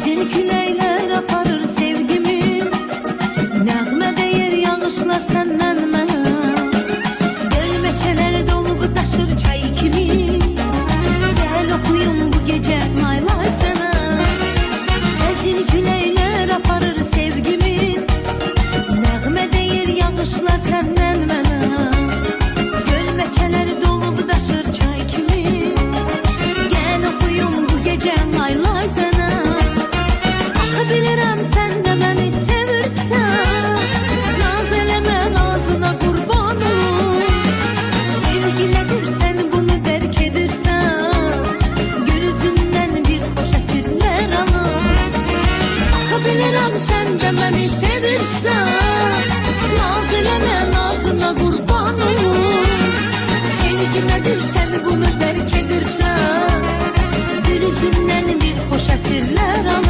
Əzil küləklər aparır sevgimi, nəğmə deyir yağışlar səndən mənə. Gölməçələr dolub daşır çay kimi, gəl oxuyum bu gecə laylay sənə. Əzil küləklər aparır sevgimi, nəğmə deyir yağışlar səndən mənə. Gölməçələr dolub daşır çay kimi, gəl oxuyum bu gecə laylay sənə. Axı bilirəm sən də məni sevirsən, naz eləmə nazına qurban olum. Sevgi nədir sən bunu dərk edirsən, gül üzündən bir xoş ətirlər alır. Axı bilirəm sən də məni sevirsən, naz eləmə nazına qurban olum. Sevgi nədir sən bunu dərk edirsən, gül üzündən bir xoş ətirlər alır.